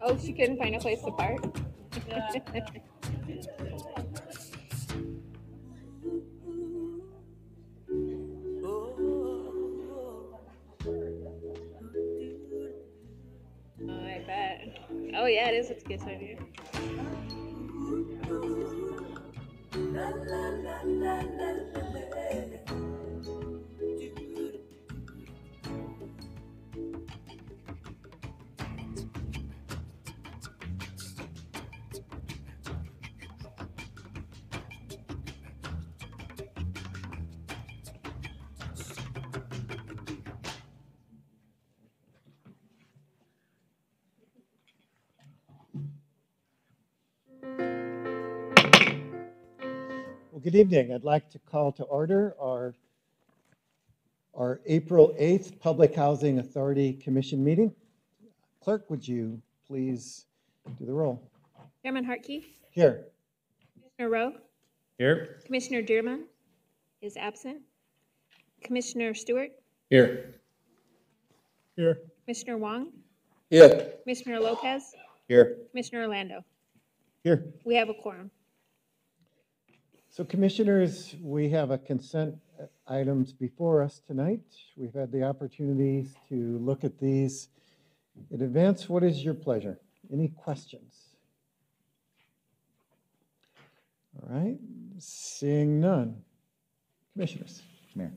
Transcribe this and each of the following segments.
Oh, she couldn't find a place to park? Oh, I bet. Oh, yeah, it is a good idea. Well, good evening. I'd like to call to order our April 8th Public Housing Authority Commission meeting. Clerk, would you please do the roll? Chairman Hartke, Here. Commissioner Rowe, Here. Commissioner Dearman is absent. Commissioner Stewart, Here. Here. Commissioner Wong, Here. Commissioner Lopez, Here. Commissioner Orlando. Here. We have a quorum. So commissioners, we have a consent items before us tonight. We've had the opportunities to look at these in advance. What is your pleasure? Any questions? All right, seeing none. Commissioners. Mayor.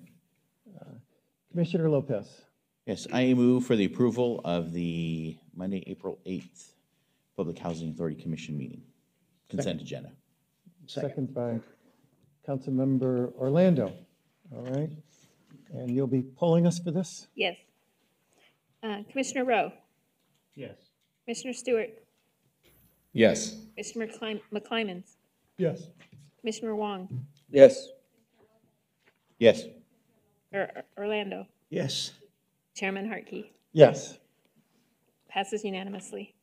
Commissioner Lopez. Yes, I move for the approval of the Monday, April 8th Public Housing Authority Commission meeting. Consent agenda. Second by Councilmember Orlando. All right. And you'll be polling us for this? Yes. Commissioner Rowe, Yes. Commissioner Stewart, Yes. Commissioner McClymans, Yes. Commissioner Wong, Yes. Yes. Orlando, Yes. Chairman Hartke. Yes. Passes unanimously.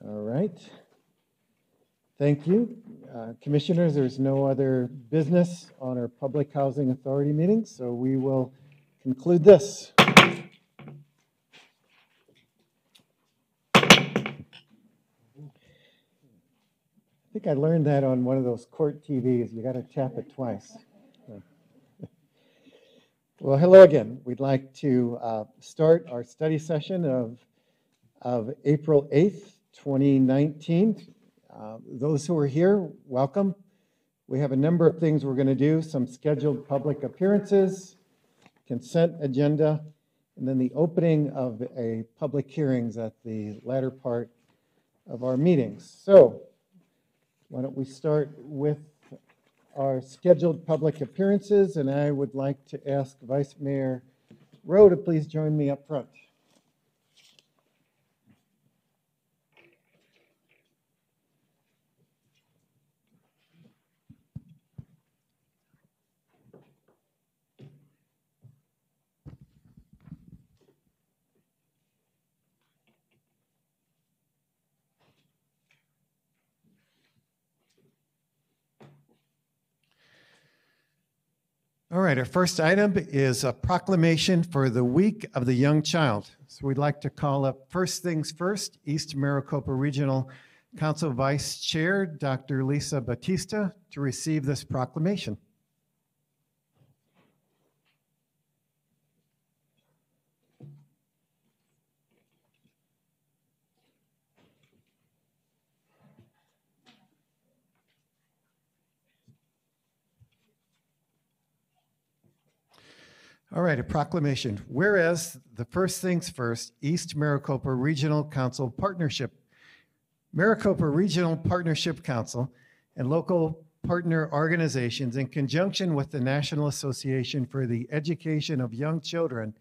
All right. Thank you. Commissioners, there's no other business on our Public Housing Authority meeting, so we will conclude this. I think I learned that on one of those court TVs. You got to tap it twice. Well, hello again. We'd like to start our study session of April 8th, 2019. Those who are here, welcome. We have a number of things we're going to do, some scheduled public appearances, consent agenda, and then the opening of a public hearings at the latter part of our meetings. So why don't we start with our scheduled public appearances, and I would like to ask Vice Mayor Rowe to please join me up front. All right, our first item is a proclamation for the Week of the Young Child. So we'd like to call up First Things First, East Maricopa Regional Council Vice Chair, Dr. Lisa Batista, to receive this proclamation. All right, a proclamation. Whereas the First Things First East Maricopa Regional Council Partnership, Maricopa Regional Partnership Council and local partner organizations in conjunction with the National Association for the Education of Young Children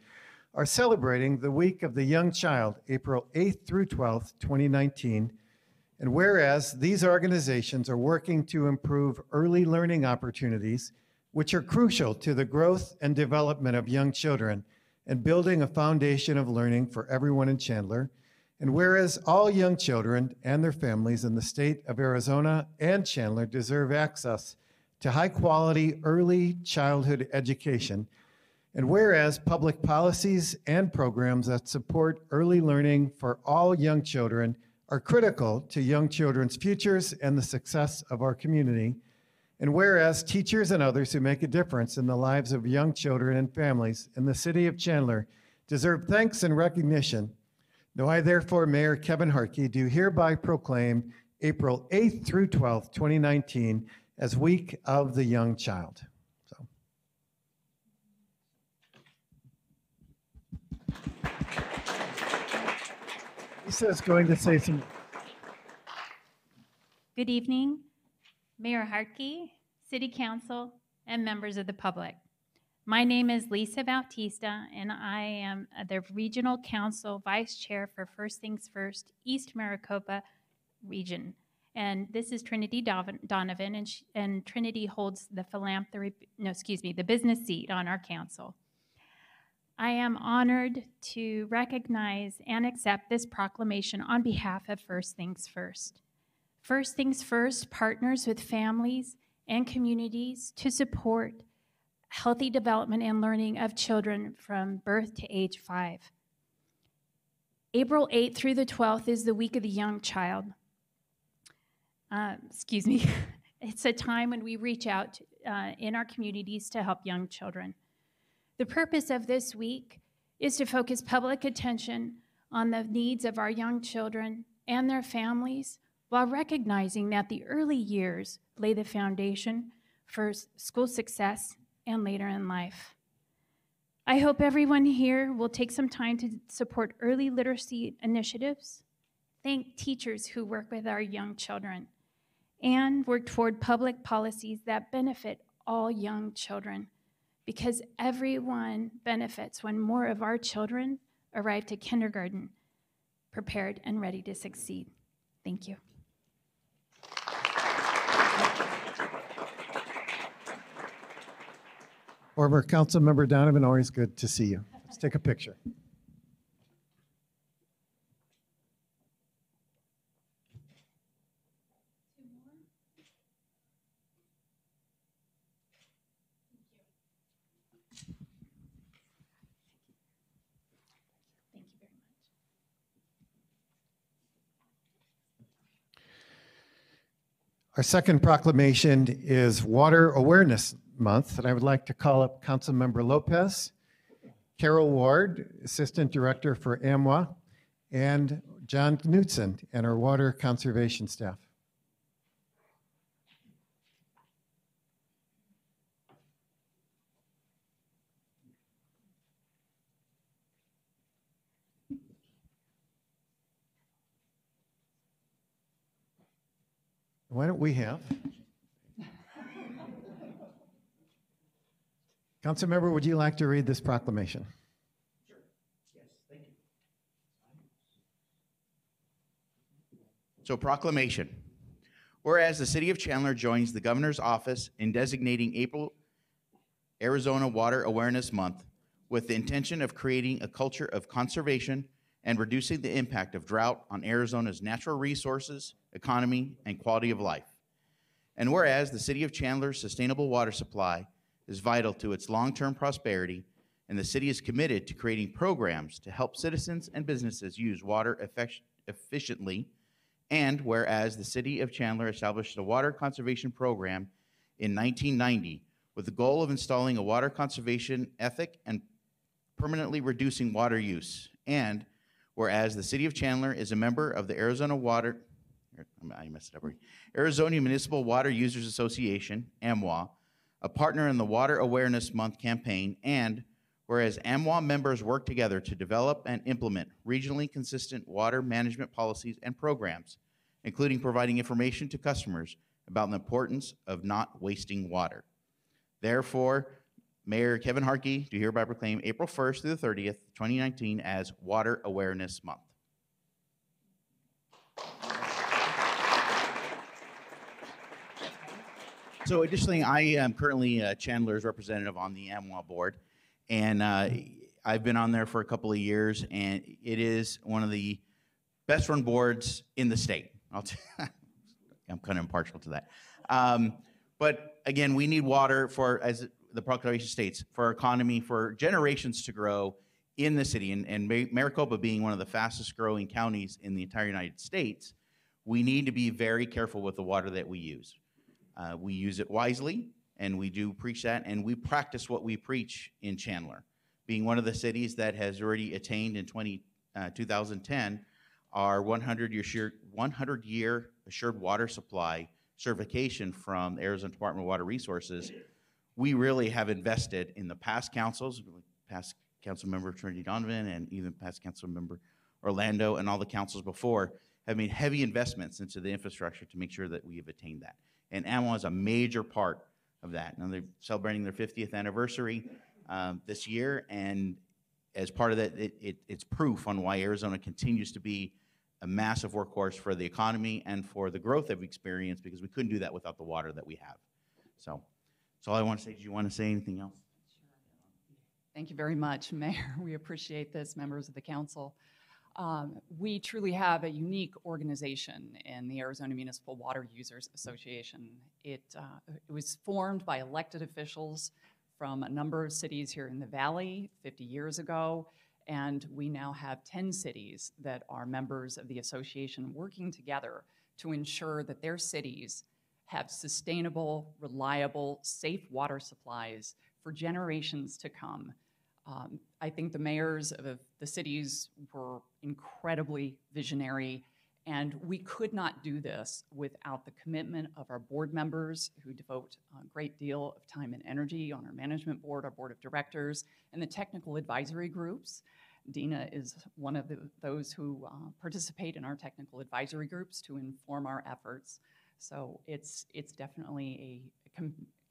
are celebrating the Week of the Young Child, April 8th through 12th, 2019. And whereas these organizations are working to improve early learning opportunities, which are crucial to the growth and development of young children and building a foundation of learning for everyone in Chandler. And whereas all young children and their families in the state of Arizona and Chandler deserve access to high quality early childhood education. And whereas public policies and programs that support early learning for all young children are critical to young children's futures and the success of our community. And whereas teachers and others who make a difference in the lives of young children and families in the city of Chandler deserve thanks and recognition, now I therefore, Mayor Kevin Harkey, do hereby proclaim April 8th through 12th, 2019 as Week of the Young Child. So. Lisa is going to say some. Good evening, Mayor Hartke, City Council, and members of the public. My name is Lisa Bautista, and I am the Regional Council Vice Chair for First Things First East Maricopa Region. And this is Trinity Donovan, and Trinity holds the the business seat on our council. I am honored to recognize and accept this proclamation on behalf of First Things First. First Things First partners with families and communities to support healthy development and learning of children from birth to age 5. April 8th through the 12th is the Week of the Young Child. It's a time when we reach out in our communities to help young children. The purpose of this week is to focus public attention on the needs of our young children and their families, while recognizing that the early years lay the foundation for school success and later in life. I hope everyone here will take some time to support early literacy initiatives, thank teachers who work with our young children, and work toward public policies that benefit all young children, because everyone benefits when more of our children arrive to kindergarten prepared and ready to succeed. Thank you. Former Councilmember Donovan, always good to see you. Let's take a picture. Thank you very much. Our second proclamation is Water Awareness Month, and I would like to call up Councilmember Lopez, Carol Ward, Assistant Director for AMWA, and John Knudsen and our water conservation staff. Why don't we have? Councilmember, would you like to read this proclamation? Sure. Yes, thank you. So, proclamation. Whereas the City of Chandler joins the Governor's Office in designating April Arizona Water Awareness Month with the intention of creating a culture of conservation and reducing the impact of drought on Arizona's natural resources, economy, and quality of life. And whereas the City of Chandler's sustainable water supply is vital to its long-term prosperity, and the city is committed to creating programs to help citizens and businesses use water efficiently, and whereas the City of Chandler established a water conservation program in 1990 with the goal of installing a water conservation ethic and permanently reducing water use, and whereas the City of Chandler is a member of the Arizona Municipal Water Users Association, AMWA, a partner in the Water Awareness Month campaign, and whereas AMWA members work together to develop and implement regionally consistent water management policies and programs, including providing information to customers about the importance of not wasting water. Therefore, Mayor Kevin Harkey do hereby proclaim April 1st through the 30th, 2019 as Water Awareness Month. So additionally, I am currently Chandler's representative on the AMWA board, and I've been on there for a couple of years, and it is one of the best run boards in the state. I'm kind of impartial to that. But again, we need water for, as the proclamation states, for our economy, for generations to grow in the city, and Maricopa being one of the fastest growing counties in the entire United States, we need to be very careful with the water that we use. We use it wisely, and we do preach that, and we practice what we preach in Chandler. Being one of the cities that has already attained in 2010 our 100-year assured water supply certification from the Arizona Department of Water Resources, we really have invested in the past councils, past council member Trinity Donovan and even past council member Orlando and all the councils before have made heavy investments into the infrastructure to make sure that we have attained that. And AMWA is a major part of that. Now they're celebrating their 50th anniversary this year, and as part of that, it's proof on why Arizona continues to be a massive workhorse for the economy and for the growth that we've experienced, because we couldn't do that without the water that we have. So that's all I want to say. Do you want to say anything else? Thank you very much, Mayor. We appreciate this, members of the council. We truly have a unique organization in the Arizona Municipal Water Users Association. It was formed by elected officials from a number of cities here in the Valley 50 years ago, and we now have 10 cities that are members of the association working together to ensure that their cities have sustainable, reliable, safe water supplies for generations to come. I think the mayors of the cities were incredibly visionary, and we could not do this without the commitment of our board members who devote a great deal of time and energy on our management board, our board of directors, and the technical advisory groups. Dina is one of those who participate in our technical advisory groups to inform our efforts. So it's definitely a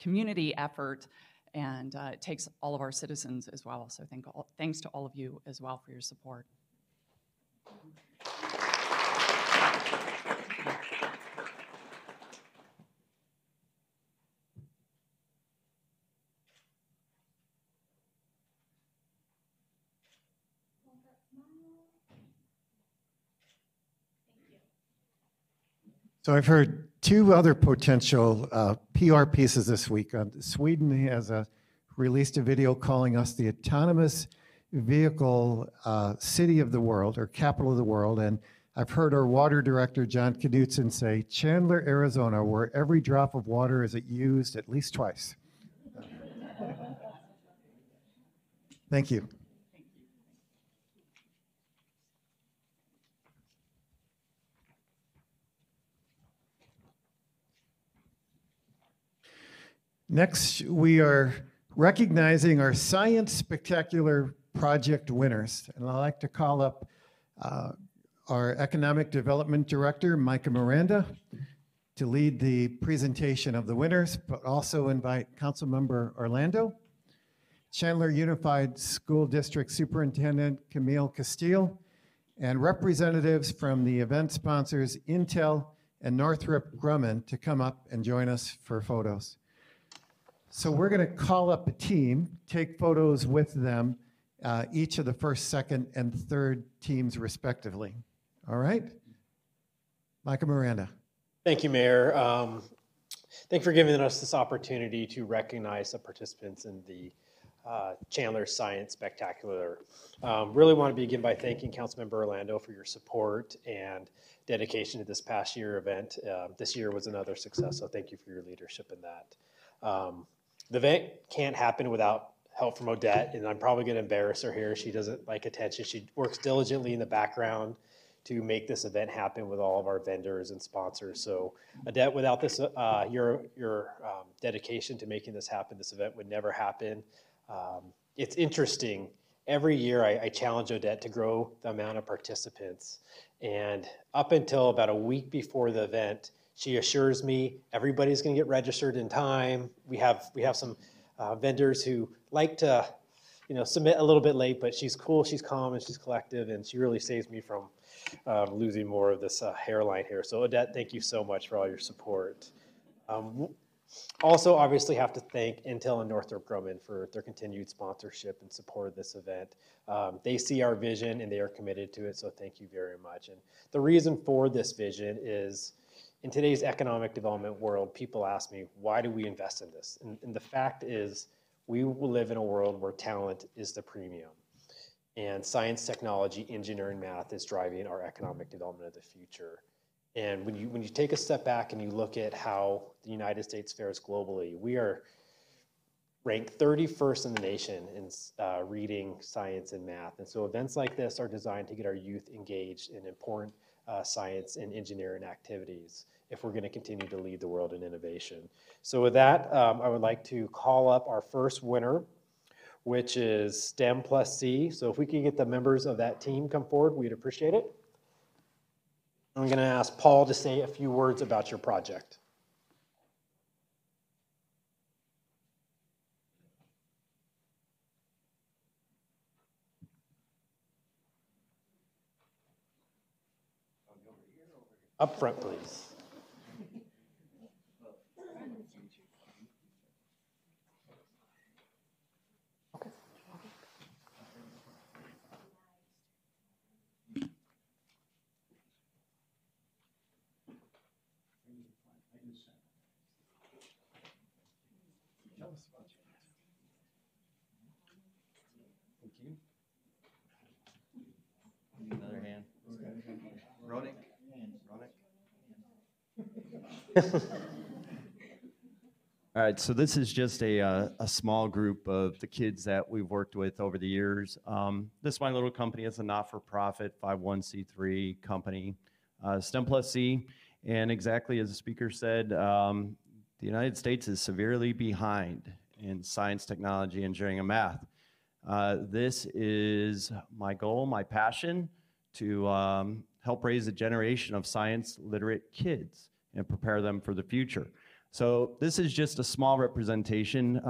community effort, and it takes all of our citizens as well. So thanks to all of you as well for your support. So I've heard two other potential PR pieces this week. Sweden has released a video calling us the autonomous vehicle city of the world, or capital of the world. And I've heard our water director, John Knudsen, say, Chandler, Arizona, where every drop of water is used at least twice. Thank you. Next, we are recognizing our Science Spectacular Project winners. And I'd like to call up our Economic Development Director, Micah Miranda, to lead the presentation of the winners, but also invite Councilmember Orlando, Chandler Unified School District Superintendent Camille Castile, and representatives from the event sponsors Intel and Northrop Grumman to come up and join us for photos. So we're going to call up a team, take photos with them, each of the first, second, and third teams respectively. All right? Micah Miranda. Thank you, Mayor. Thank you for giving us this opportunity to recognize the participants in the Chandler Science Spectacular. Really want to begin by thanking Councilmember Orlando for your support and dedication to this past year event. This year was another success, so thank you for your leadership in that. The event can't happen without help from Odette, and I'm probably going to embarrass her here. She doesn't like attention. She works diligently in the background to make this event happen with all of our vendors and sponsors. So Odette, without this, your dedication to making this happen, this event would never happen. It's interesting. Every year I challenge Odette to grow the amount of participants. And up until about a week before the event, she assures me everybody's going to get registered in time. We have some vendors who like to, submit a little bit late, but she's cool, she's calm, and she's collective, and she really saves me from losing more of this hairline here. So Odette, thank you so much for all your support. Also, obviously have to thank Intel and Northrop Grumman for their continued sponsorship and support of this event. They see our vision and they are committed to it, so thank you very much. And the reason for this vision is, in today's economic development world, people ask me, why do we invest in this? And the fact is, we will live in a world where talent is the premium. And science, technology, engineering, math is driving our economic development of the future. And when you take a step back and you look at how the United States fares globally, we are ranked 31st in the nation in reading, science, and math. And so events like this are designed to get our youth engaged in important science and engineering activities if we're going to continue to lead the world in innovation. So with that, I would like to call up our first winner, which is STEM plus C. So if we could get the members of that team come forward, we'd appreciate it. I'm going to ask Paul to say a few words about your project. Up front, please. Another hand. Ronick. All right, so this is just a small group of the kids that we've worked with over the years. This My Little Company is a not-for-profit 501c3 company, STEM plus C, and exactly as the speaker said, the United States is severely behind in science, technology, engineering, and math. This is my goal, my passion, to help raise a generation of science-literate kids and prepare them for the future. So this is just a small representation.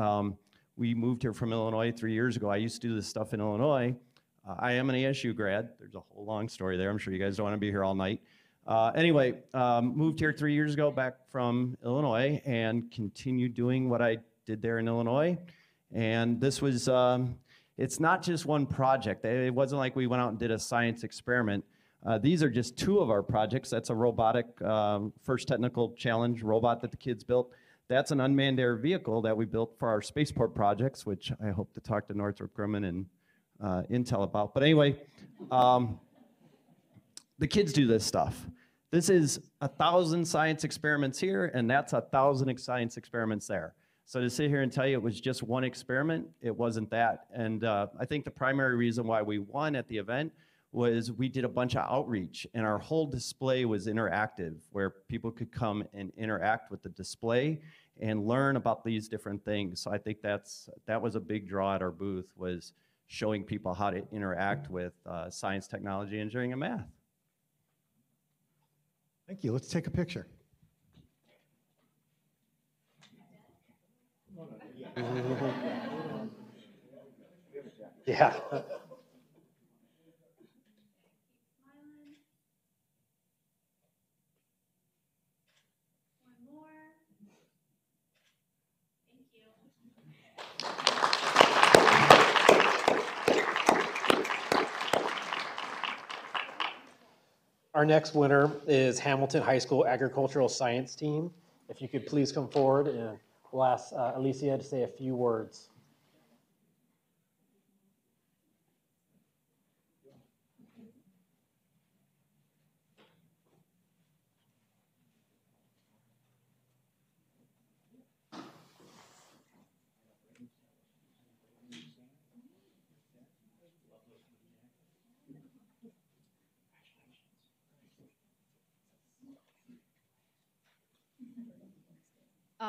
We moved here from Illinois 3 years ago. I used to do this stuff in Illinois. I am an ASU grad. There's a whole long story there. I'm sure you guys don't want to be here all night. Anyway, moved here 3 years ago back from Illinois and continued doing what I did there in Illinois. And this was, it's not just one project. It wasn't like we went out and did a science experiment. These are just two of our projects. That's a robotic first technical challenge robot that the kids built. That's an unmanned air vehicle that we built for our spaceport projects, which I hope to talk to Northrop Grumman and Intel about. But anyway, the kids do this stuff. This is 1,000 science experiments here, and that's 1,000 science experiments there. So to sit here and tell you it was just one experiment, it wasn't that. And I think the primary reason why we won at the event was we did a bunch of outreach, and our whole display was interactive, where people could come and interact with the display and learn about these different things. So I think that was a big draw at our booth, was showing people how to interact with science, technology, engineering, and math. Thank you. Let's take a picture. Yeah. Our next winner is Hamilton High School Agricultural Science Team. If you could please come forward, and we'll ask Alicia to say a few words.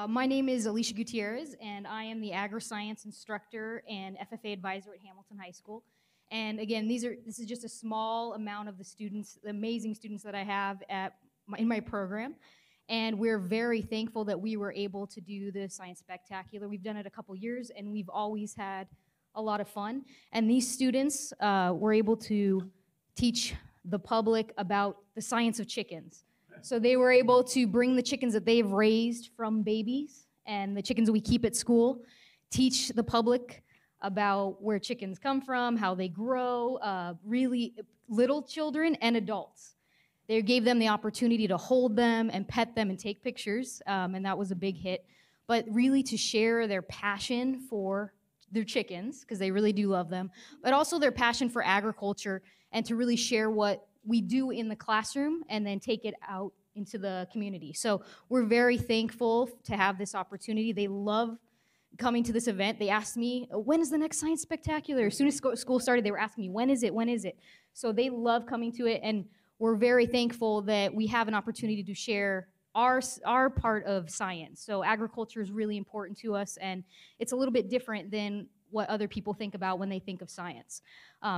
My name is Alicia Gutierrez, and I am the Agri-Science instructor and FFA advisor at Hamilton High School. And again, this is just a small amount of the students, the amazing students that I have in my program. And we're very thankful that we were able to do the Science Spectacular. We've done it a couple years, and we've always had a lot of fun. And these students were able to teach the public about the science of chickens. So they were able to bring the chickens that they've raised from babies and the chickens we keep at school, teach the public about where chickens come from, how they grow, really little children and adults. They gave them the opportunity to hold them and pet them and take pictures, and that was a big hit. But really to share their passion for their chickens, because they really do love them, but also their passion for agriculture and to really share what we do in the classroom and then take it out into the community. So we're very thankful to have this opportunity. They love coming to this event. They asked me, when is the next science spectacular? As soon as school started, they were asking me, when is it? When is it? So they love coming to it, and we're very thankful that we have an opportunity to share our part of science. So agriculture is really important to us, and it's a little bit different than what other people think about when they think of science.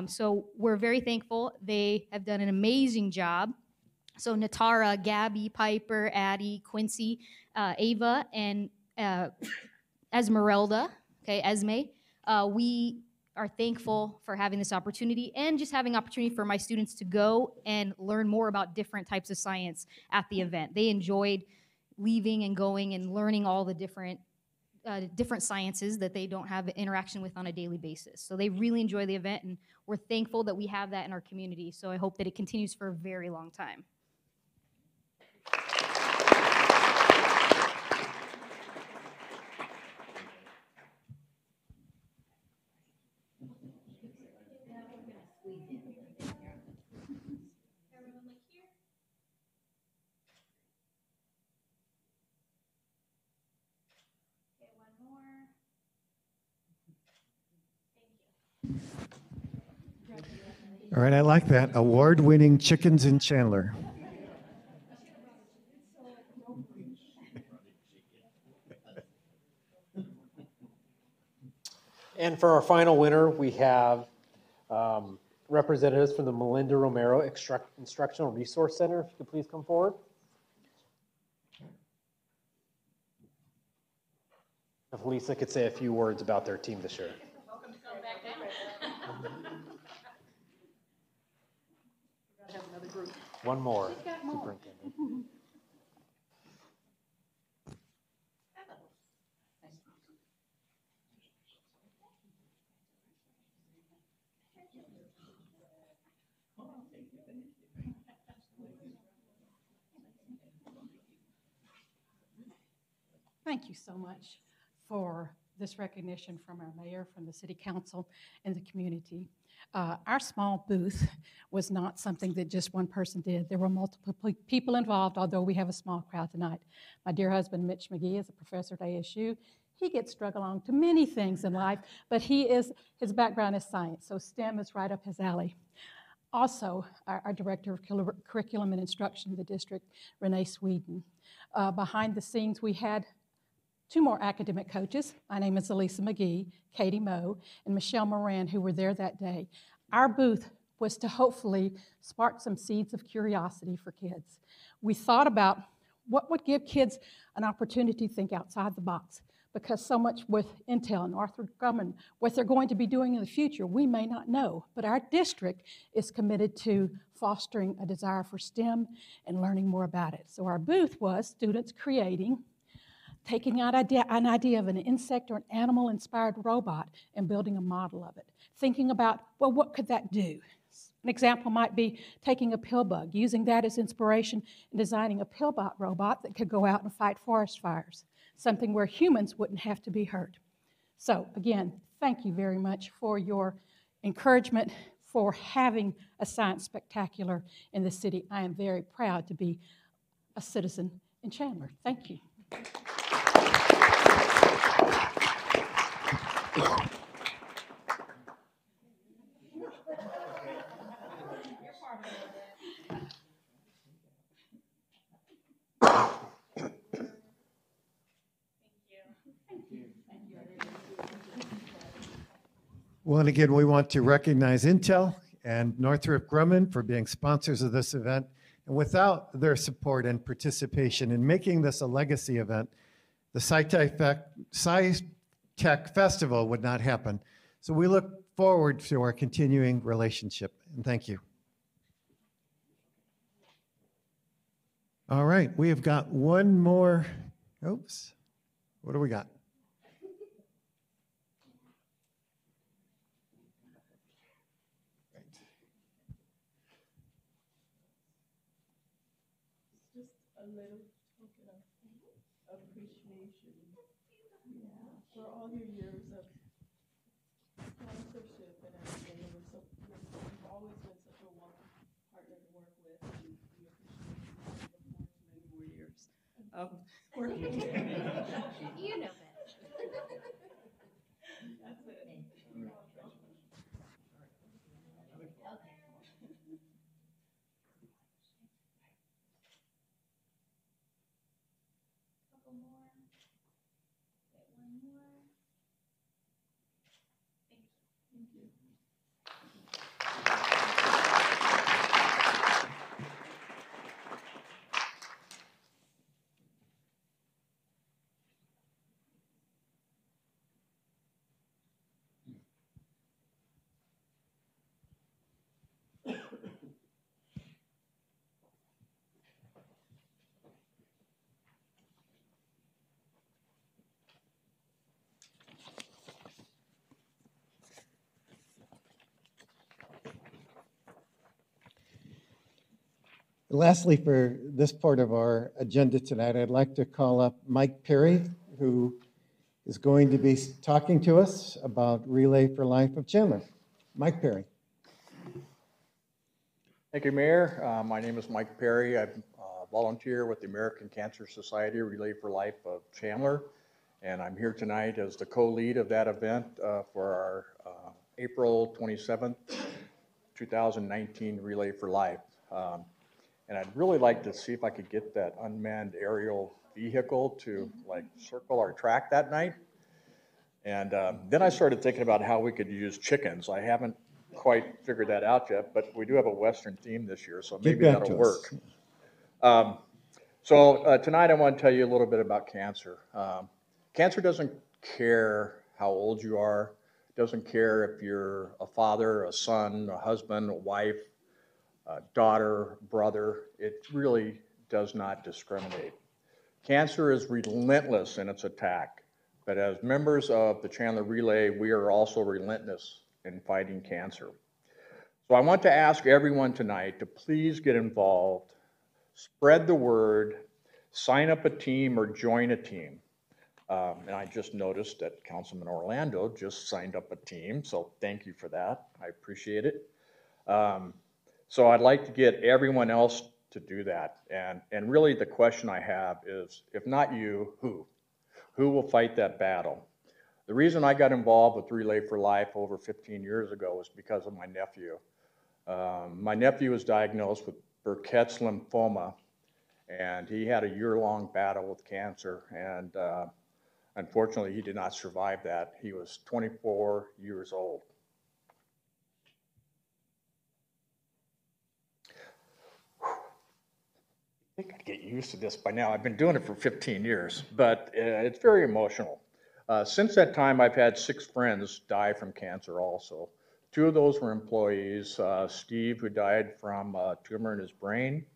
So we're very thankful. They have done an amazing job. So Natara, Gabby, Piper, Addie, Quincy, Ava, and Esmeralda, okay, Esme, we are thankful for having this opportunity and just having opportunity for my students to go and learn more about different types of science at the event. They enjoyed leaving and going and learning all the different sciences that they don't have interaction with on a daily basis. So they really enjoy the event, and we're thankful that we have that in our community. So I hope that it continues for a very long time. All right, I like that. Award-winning chickens in Chandler. And for our final winner, we have representatives from the Melinda Romero Instructional Resource Center. If you could please come forward. If Lisa could say a few words about their team this year. One more, Superintendent. Thank you so much for this recognition from our mayor, from the city council, and the community. Our small booth was not something that just one person did. There were multiple people involved, although we have a small crowd tonight. My dear husband, Mitch McGee, is a professor at ASU. He gets strung along to many things in life, but his background is science, so STEM is right up his alley. Also, our director of curriculum and instruction in the district, Renee Sweden. Behind the scenes, we had two more academic coaches. My name is Elisa McGee, Katie Moe, and Michelle Moran, who were there that day. Our booth was to hopefully spark some seeds of curiosity for kids. We thought about what would give kids an opportunity to think outside the box, because so much with Intel and Northrop Grumman, what they're going to be doing in the future, we may not know. But our district is committed to fostering a desire for STEM and learning more about it. So our booth was students taking out an idea of an insect or an animal-inspired robot and building a model of it. Thinking about, well, what could that do? An example might be taking a pill bug, using that as inspiration and designing a pillbot robot that could go out and fight forest fires, something where humans wouldn't have to be hurt. So again, thank you very much for your encouragement for having a science spectacular in the city. I am very proud to be a citizen in Chandler. Thank you. Well, and again, we want to recognize Intel and Northrop Grumman for being sponsors of this event. And without their support and participation in making this a legacy event, the Sci-Tech Festival would not happen. So we look forward to our continuing relationship, and thank you. All right, we have got one more. Oops, what do we got? A little token of appreciation, for all your years of sponsorship and everything. You've always been such a welcome partner to work with, and we appreciate you. Look forward to many more years working together. You know that. That's it. Couple more. Get one more. Thank you. Lastly, for this part of our agenda tonight, I'd like to call up Mike Perry, who is going to be talking to us about Relay for Life of Chandler. Mike Perry. Thank you, Mayor. My name is Mike Perry. I volunteer with the American Cancer Society Relay for Life of Chandler, and I'm here tonight as the co-lead of that event for our April 27th, 2019 Relay for Life. And I'd really like to see if I could get that unmanned aerial vehicle to like circle our track that night. And then I started thinking about how we could use chickens. I haven't quite figured that out yet, but we do have a Western theme this year, so maybe that'll work. So tonight I want to tell you a little bit about cancer. Cancer doesn't care how old you are, doesn't care if you're a father, a son, a husband, a wife, a daughter, brother. It really does not discriminate. Cancer is relentless in its attack, but as members of the Chandler Relay, we are also relentless in fighting cancer. So I want to ask everyone tonight to please get involved, spread the word, sign up a team or join a team. And I just noticed that Councilman Orlando just signed up a team, so thank you for that. I appreciate it. So I'd like to get everyone else to do that. And really the question I have is, if not you, who? Who will fight that battle? The reason I got involved with Relay for Life over 15 years ago was because of my nephew. My nephew was diagnosed with Burkitt's lymphoma, and he had a year-long battle with cancer, and unfortunately he did not survive that. He was 24 years old. I think I'd get used to this by now. I've been doing it for 15 years, but it's very emotional. Since that time, I've had 6 friends die from cancer also. 2 of those were employees, Steve, who died from a tumor in his brain,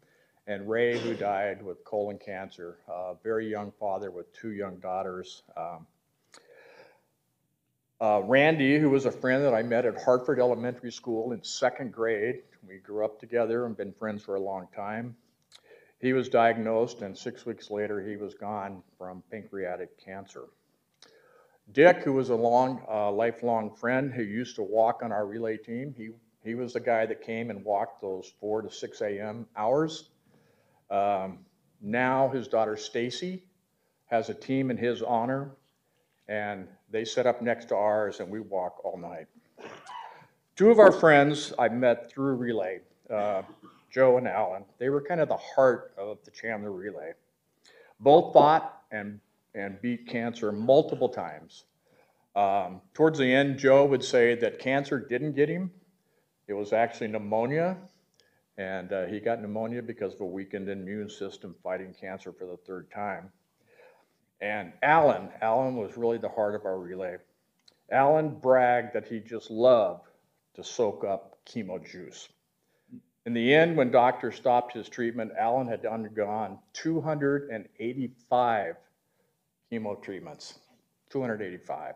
and Ray, who died with colon cancer, a very young father with 2 young daughters. Randy, who was a friend that I met at Hartford Elementary School in 2nd grade. We grew up together and been friends for a long time. He was diagnosed, and 6 weeks later, he was gone from pancreatic cancer. Dick, who was a lifelong friend who used to walk on our relay team, he was the guy that came and walked those 4 to 6 a.m. hours. Now his daughter Stacy has a team in his honor, and they set up next to ours, and we walk all night. 2 of our friends I met through Relay, Joe and Alan. They were kind of the heart of the Chandler Relay. Both fought and beat cancer multiple times. Towards the end, Joe would say that cancer didn't get him. It was actually pneumonia, and he got pneumonia because of a weakened immune system fighting cancer for the 3rd time. And Alan was really the heart of our relay. Alan bragged that he just loved to soak up chemo juice. In the end, when doctors stopped his treatment, Alan had undergone 285 chemo treatments, 285.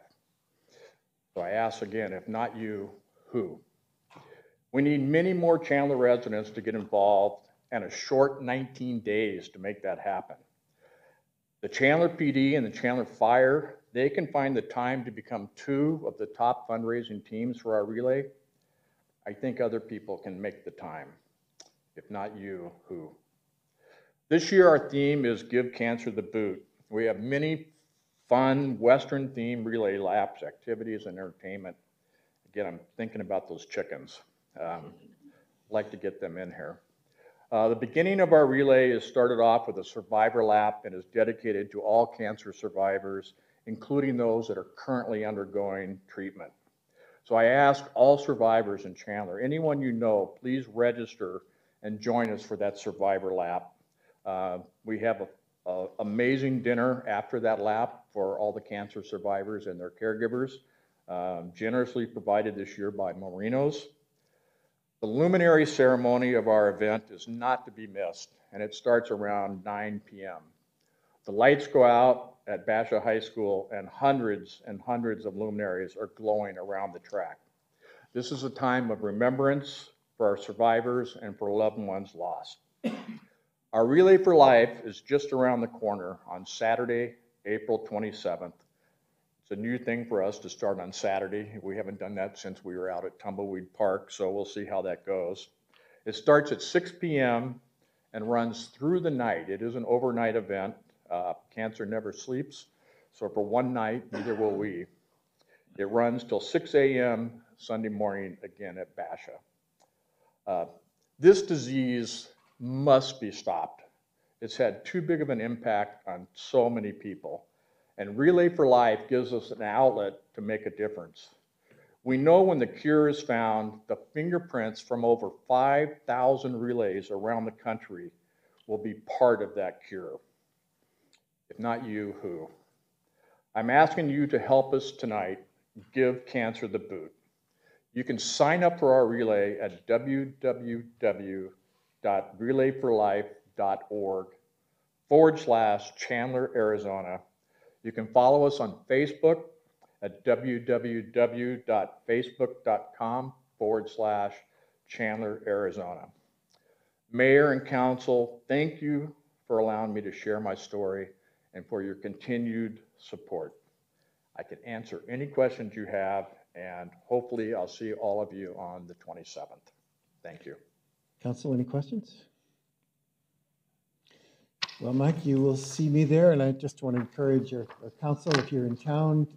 So I ask again, if not you, who? We need many more Chandler residents to get involved and a short 19 days to make that happen. The Chandler PD and the Chandler Fire they can find the time to become 2 of the top fundraising teams for our relay, I think other people can make the time. If not you, who? This year, our theme is Give Cancer the Boot. We have many fun Western-themed relay laps, activities, and entertainment. Again, I'm thinking about those chickens. Like to get them in here. The beginning of our relay is started off with a survivor lap and is dedicated to all cancer survivors, including those that are currently undergoing treatment. So I ask all survivors in Chandler, anyone you know, please register and join us for that survivor lap. We have an amazing dinner after that lap for all the cancer survivors and their caregivers, generously provided this year by Marinos. The luminary ceremony of our event is not to be missed, and it starts around 9 p.m. The lights go out at Basha High School, and hundreds of luminaries are glowing around the track. This is a time of remembrance for our survivors and for loved ones lost. Our Relay for Life is just around the corner on Saturday, April 27th. It's a new thing for us to start on Saturday. We haven't done that since we were out at Tumbleweed Park, so we'll see how that goes. It starts at 6 p.m. and runs through the night. It is an overnight event. Cancer never sleeps, so for one night, neither will we. It runs till 6 a.m. Sunday morning, again at Basha. This disease must be stopped. It's had too big of an impact on so many people. And Relay for Life gives us an outlet to make a difference. We know when the cure is found, the fingerprints from over 5,000 relays around the country will be part of that cure. If not you, who? I'm asking you to help us tonight give cancer the boot. You can sign up for our relay at www.relayforlife.org/Chandler, Arizona. You can follow us on Facebook at www.facebook.com/Chandler, Arizona. Mayor and council, thank you for allowing me to share my story and for your continued support. I can answer any questions you have, and hopefully I'll see all of you on the 27th. Thank you. Council, any questions? Well, Mike, you will see me there, and I just want to encourage your council, if you're in town,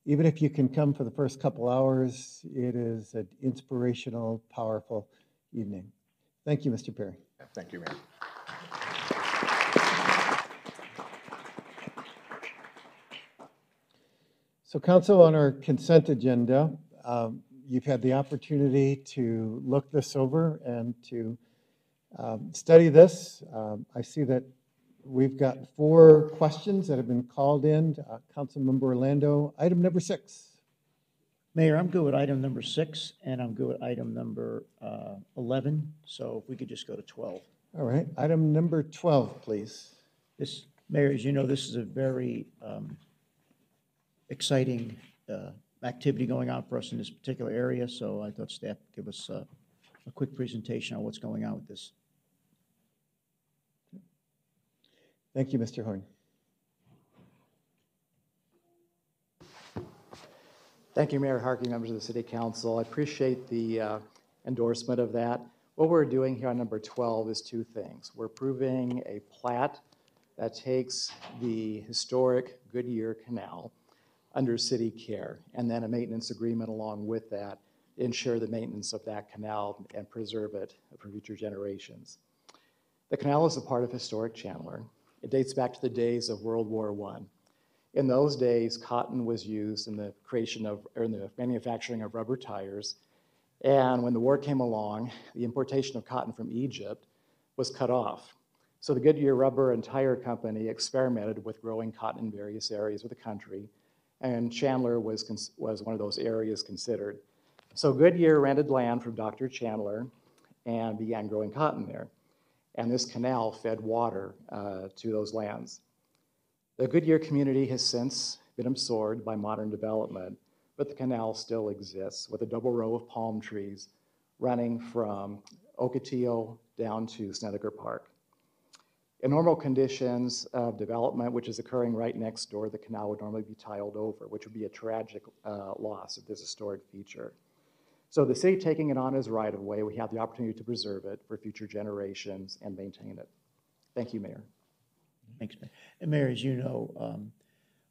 even if you can come for the first couple hours, it is an inspirational, powerful evening. Thank you, Mr. Perry. Thank you, Mayor. So council, on our consent agenda, you've had the opportunity to look this over and to study this. I see that we've got 4 questions that have been called in. Councilmember Orlando, item number 6. Mayor, I'm good with item number 6, and I'm good with item number 11. So if we could just go to 12. All right, item number 12, please. This, Mayor, as you know, this is a very exciting activity going on for us in this particular area. So I thought staff would give us a quick presentation on what's going on with this. Thank you, Mr. Horn. Thank you, Mayor Harkey, members of the City Council. I appreciate the endorsement of that. What we're doing here on number 12 is 2 things. We're approving a plat that takes the historic Goodyear Canal under city care, and then a maintenance agreement along with that to ensure the maintenance of that canal and preserve it for future generations. The canal is a part of historic Chandler. It dates back to the days of World War I. In those days, cotton was used in the creation of, or in the manufacturing of rubber tires. And when the war came along, the importation of cotton from Egypt was cut off. So the Goodyear Rubber and Tire Company experimented with growing cotton in various areas of the country, and Chandler was one of those areas considered. So Goodyear rented land from Dr. Chandler and began growing cotton there. And this canal fed water to those lands. The Goodyear community has since been absorbed by modern development, but the canal still exists with a double row of palm trees running from Ocotillo down to Snedeker Park. In normal conditions of development, which is occurring right next door, the canal would normally be tiled over, which would be a tragic loss of this historic feature. So the city taking it on as right-of-way, we have the opportunity to preserve it for future generations and maintain it. Thank you, Mayor. Thanks, Mayor. And Mayor, as you know,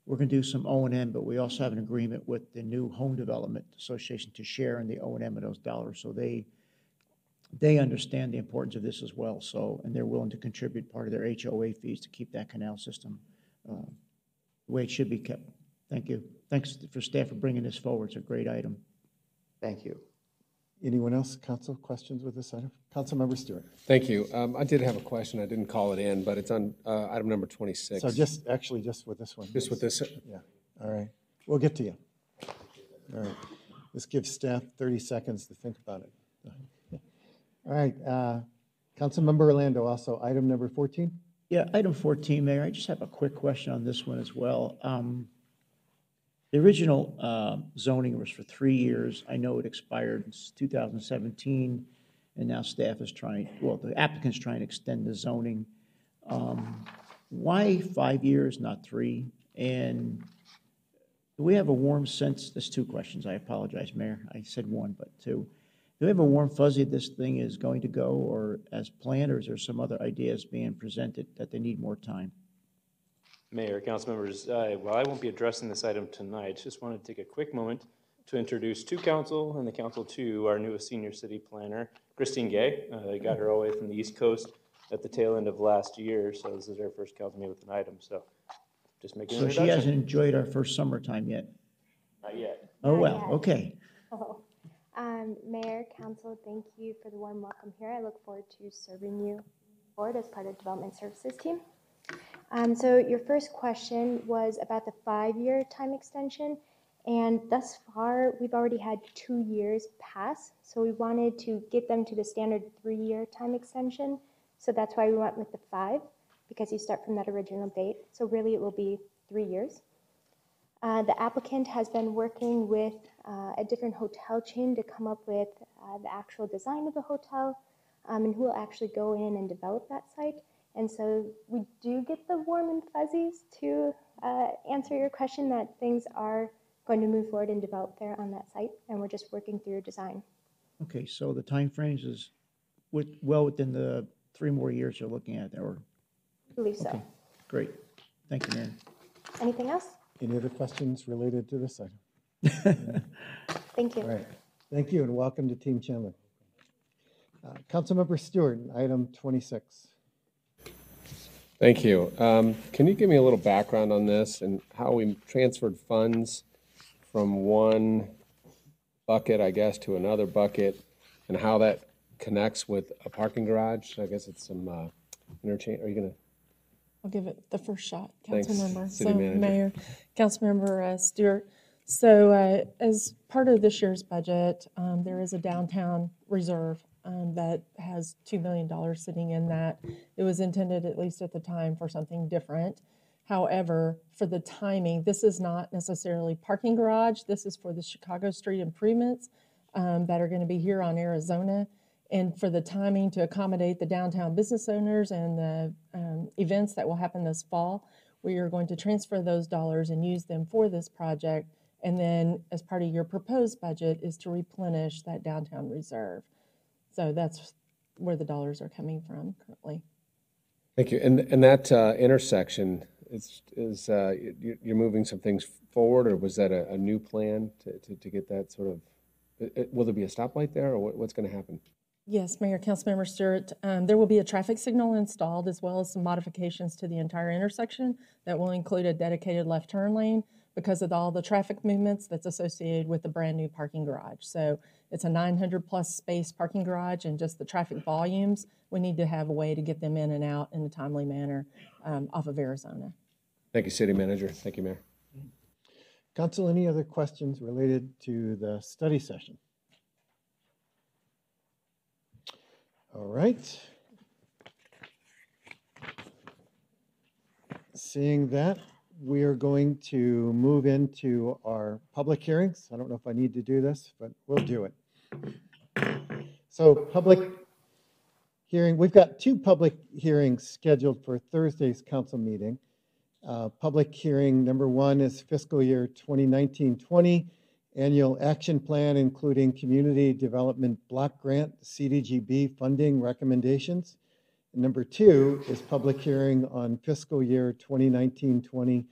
we're going to do some O&M, but we also have an agreement with the new Home Development Association to share in the O&M of those dollars. So they understand the importance of this as well. So, and they're willing to contribute part of their HOA fees to keep that canal system the way it should be kept. Thank you. Thanks for staff for bringing this forward. It's a great item. Thank you. Anyone else, council, questions with this item? Councilmember Stewart. Thank you. I did have a question. I didn't call it in, but it's on item number 26. So just with this one. Just with this. Yeah, all right. We'll get to you. All right. This gives staff 30 seconds to think about it. All right. Councilmember Orlando, also item number 14. Yeah, item 14, Mayor, I just have a quick question on this one as well. The original zoning was for 3 years. I know it expired in 2017, and now staff is trying, well, the applicant's trying to extend the zoning. Why 5 years, not 3? And do we have a warm sense, there's 2 questions, I apologize, Mayor. I said 1, but 2. Do we have a warm fuzzy that this thing is going to go or as planned, or is there some other ideas being presented that they need more time? Mayor, council members, while I won't be addressing this item tonight, just wanted to take a quick moment to introduce to council and the council to our newest senior city planner, Christine Gay. I got her all the way from the East Coast at the tail end of last year, so this is her first council meeting with an item. So just making an So introduction. she hasn't enjoyed our first summertime yet? Not yet. Oh, Not well, yet. okay. Oh. Mayor, council, thank you for the warm welcome here. I look forward to serving you forward as part of Development Services team. So your first question was about the 5-year time extension, and thus far we've already had 2 years pass, so we wanted to get them to the standard 3-year time extension, so that's why we went with the 5, because you start from that original date, so really it will be 3 years. The applicant has been working with a different hotel chain to come up with the actual design of the hotel, and who will actually go in and develop that site. And so we do get the warm and fuzzies to answer your question that things are going to move forward and develop there on that site, and we're just working through design. Okay, so the timeframes is well within the 3 more years you're looking at, or? I believe so. Okay, great. Thank you, Mayor. Anything else? Any other questions related to this item? Thank you. All right. Thank you, and welcome to Team Chandler. Councilmember Stewart, item 26. Thank you. Can you give me a little background on this and how we transferred funds from one bucket, I guess, to another bucket, and how that connects with a parking garage? I guess it's some interchange. Are you going to? I'll give it the first shot, Thanks, Councilmember. City Manager. Mayor, Councilmember Stewart. So as part of this year's budget, there is a downtown reserve that has $2 million sitting in that. It was intended, at least at the time, for something different. However, for the timing, this is not necessarily parking garage. This is for the Chicago street improvements that are going to be here on Arizona. And for the timing to accommodate the downtown business owners and the events that will happen this fall, we are going to transfer those dollars and use them for this project. And then as part of your proposed budget is to replenish that downtown reserve. So that's where the dollars are coming from currently. Thank you. And that intersection you're moving some things forward, or was that a new plan to get that sort of? Will there be a stoplight there, or what's going to happen? Yes, Mayor, Councilmember Stewart, there will be a traffic signal installed as well as some modifications to the entire intersection that will include a dedicated left turn lane because of all the traffic movements that's associated with the brand new parking garage. So it's a 900+ space parking garage, and just the traffic volumes, we need to have a way to get them in and out in a timely manner off of Arizona. Thank you, City Manager. Thank you, Mayor. Council, any other questions related to the study session? All right. Seeing that, we are going to move into our public hearings. I don't know if I need to do this, but we'll do it. So public hearing. We've got two public hearings scheduled for Thursday's council meeting. Public hearing number one is fiscal year 2019-20 annual action plan, including community development block grant, CDGB funding recommendations. And number two is public hearing on fiscal year 2019-20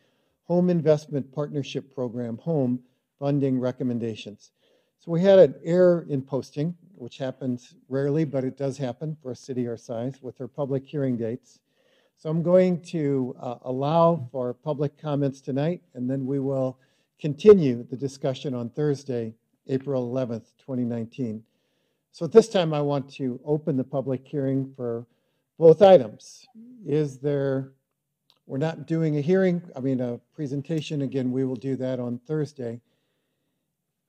home investment partnership program, home funding recommendations. So we had an error in posting, which happens rarely, but it does happen for a city our size with our public hearing dates. So I'm going to allow for public comments tonight, and then we will continue the discussion on Thursday, April 11th, 2019. So at this time, I want to open the public hearing for both items. We're not doing a presentation. Again, we will do that on Thursday.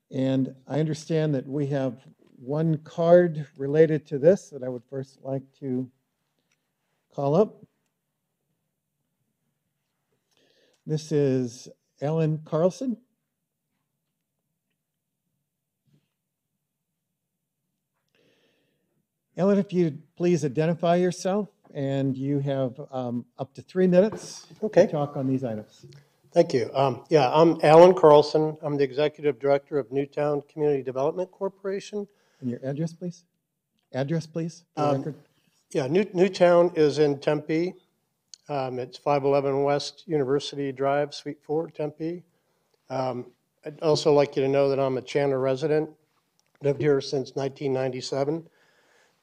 And I understand that we have one card related to this that I would first like to call up. This is Alan Carlson. Alan, if you'd please identify yourself, and you have up to 3 minutes to talk on these items. Thank you. Yeah, I'm Alan Carlson. I'm the Executive Director of Newtown Community Development Corporation. And your address, please? Address, please, for the record. Yeah, Newtown is in Tempe. It's 511 West University Drive, Suite 4, Tempe. I'd also like you to know that I'm a Chandler resident. Lived here since 1997.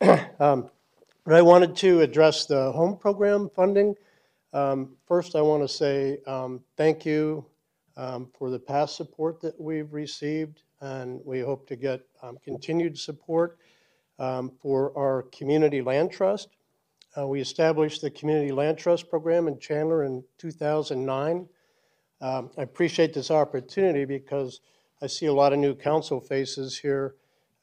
But I wanted to address the home program funding. First, I want to say thank you for the past support that we've received, and we hope to get continued support for our Community Land Trust. We established the Community Land Trust program in Chandler in 2009. I appreciate this opportunity because I see a lot of new council faces here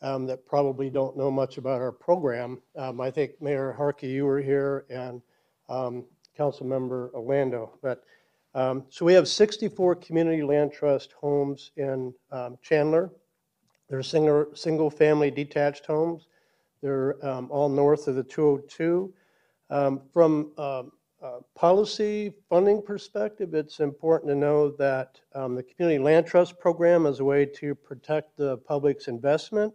that probably don't know much about our program. I think Mayor Harkey, you were here, and Councilmember Orlando. But so we have 64 Community Land Trust homes in Chandler. They're single-family detached homes. They're all north of the 202. From a policy funding perspective, it's important to know that the Community Land Trust program is a way to protect the public's investment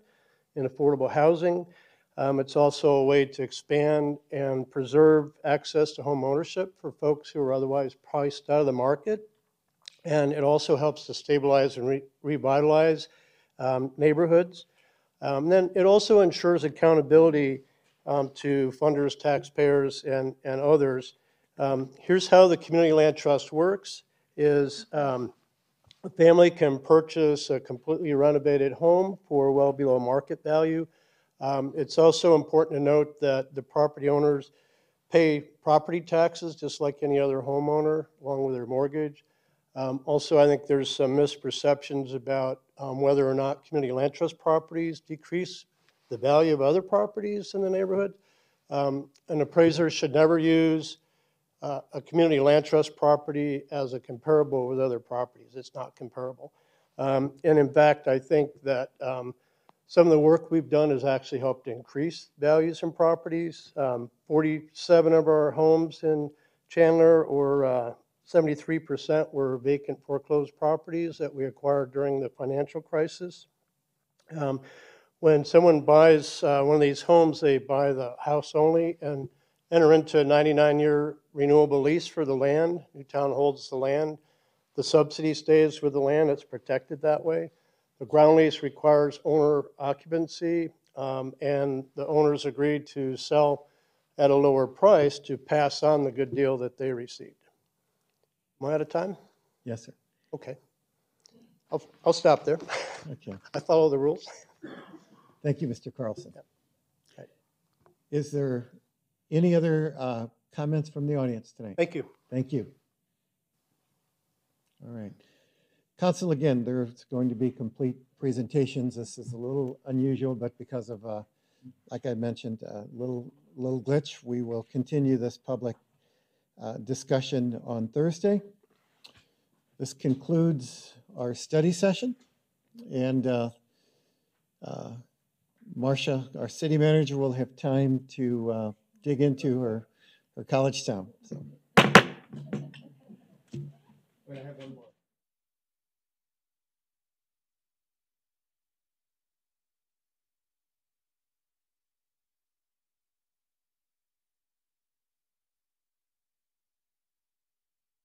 in affordable housing. It's also a way to expand and preserve access to home ownership for folks who are otherwise priced out of the market. And it also helps to stabilize and revitalize neighborhoods. Then it also ensures accountability to funders, taxpayers, and others. Here's how the Community Land Trust works, is a family can purchase a completely renovated home for well below market value. It's also important to note that the property owners pay property taxes just like any other homeowner along with their mortgage. Also, I think there's some misperceptions about whether or not Community Land Trust properties decrease the value of other properties in the neighborhood. An appraiser should never use a Community Land Trust property as a comparable with other properties. It's not comparable. And in fact, I think that some of the work we've done has actually helped increase values in properties. 47 of our homes in Chandler, or 73%, were vacant foreclosed properties that we acquired during the financial crisis. When someone buys one of these homes, they buy the house only and enter into a 99-year renewable lease for the land. Newtown holds the land. The subsidy stays with the land. It's protected that way. The ground lease requires owner occupancy, and the owners agreed to sell at a lower price to pass on the good deal that they received. Am I out of time? Yes, sir. Okay. I'll stop there. Okay. I follow the rules. Thank you, Mr. Carlson. Yep. Okay. Is there any other comments from the audience tonight? Thank you. Thank you. All right. Council, again, there's going to be complete presentations. This is a little unusual, but because of, like I mentioned, a little glitch, we will continue this public discussion on Thursday. This concludes our study session, and Marcia, our city manager, will have time to dig into her college town. So. Wait, I have one more.